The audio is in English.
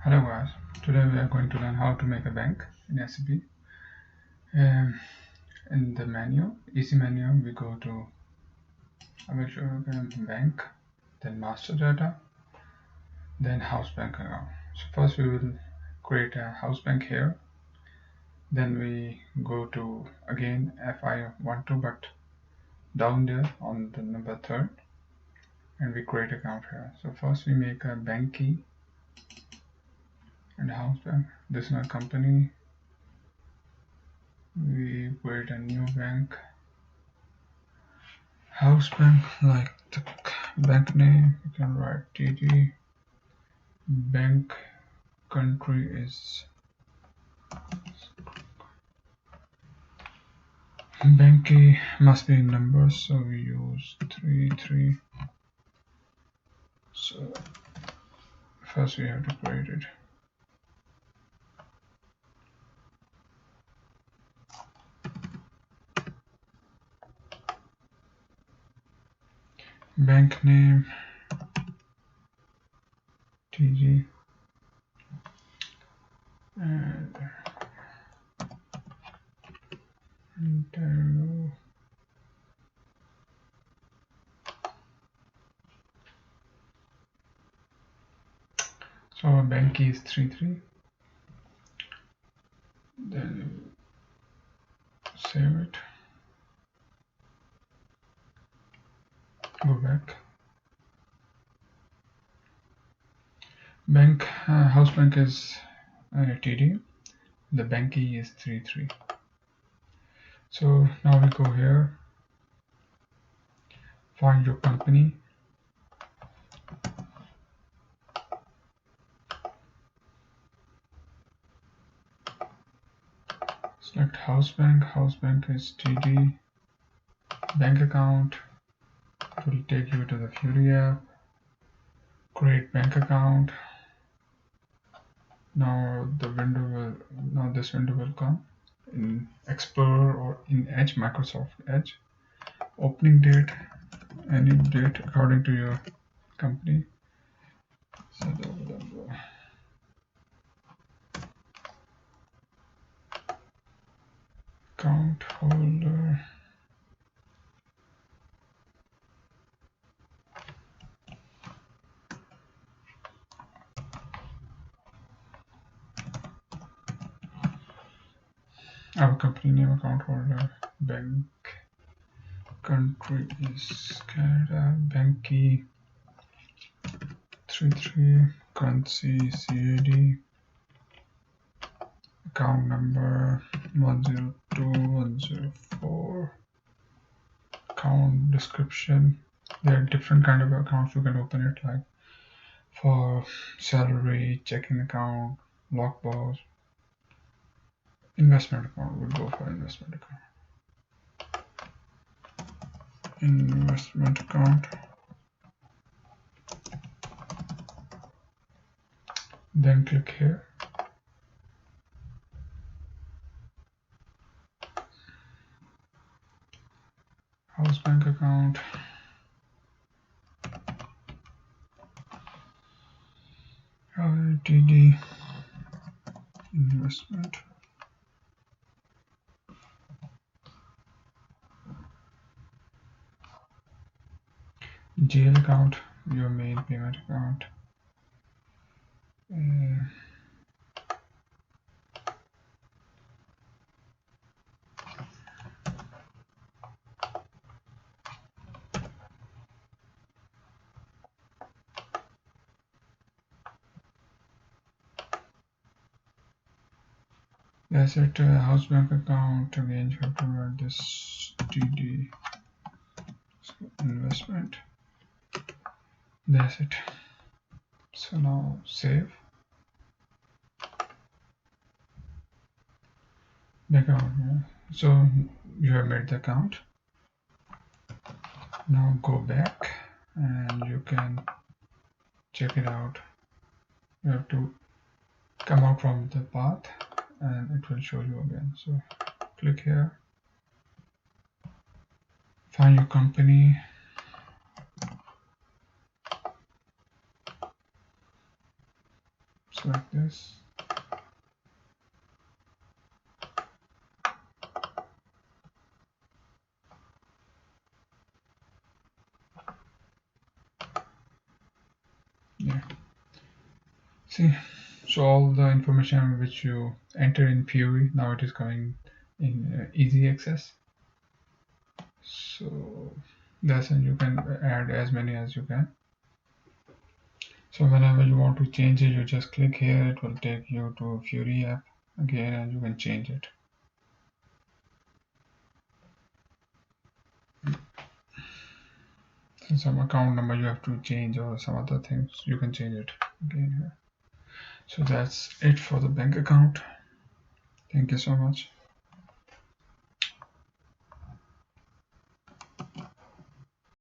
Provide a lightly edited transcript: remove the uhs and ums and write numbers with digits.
Hello guys, today we are going to learn how to make a bank in SAP. Um, in the menu, easy menu, we go to bank, then master data, then house bank account. So first we will create a house bank here. Then we go to again FI12, but down there on the number 3rd, and we create account here. So first we make a bank key and house bank. This is my company. We create a new bank. House bank, like the bank name, you can write TD. Bank country is bank key must be in numbers, so we use 33. So first we have to create it. Bank name TG and Ontario. So our bank key is 33. Then save it. Go back. Bank house bank is TD. The bank key is 33. So now we go here, find your company, select house bank is TD, bank account, it will take you to the Fury app, create bank account. Now this window will come in Explorer or in Edge, Microsoft Edge. Opening date, any date according to your company. Account holder. Our company name, account holder, bank country is Canada, bank key 33, currency CAD, account number 102.104, account description. There are different kind of accounts you can open it, like for salary, checking account, lockbox, investment account. We'll go for investment account. Investment account. Then click here. House bank account. TD investment. GL account, your main payment account. That's it. House bank account, again you have to write this TD investment. That's it. So now save. Back out. So you have made the account. Now go back and you can check it out. You have to come out from the path and it will show you again. So click here, find your company, select this. Yeah. See, so all the information which you enter in Fury, now it is coming in easy access. So that's, and you can add as many as you can. So whenever you want to change it, you just click here, it will take you to Fury app again, and you can change it. And some account number you have to change, or some other things, you can change it again here. So that's it for the bank account. Thank you so much.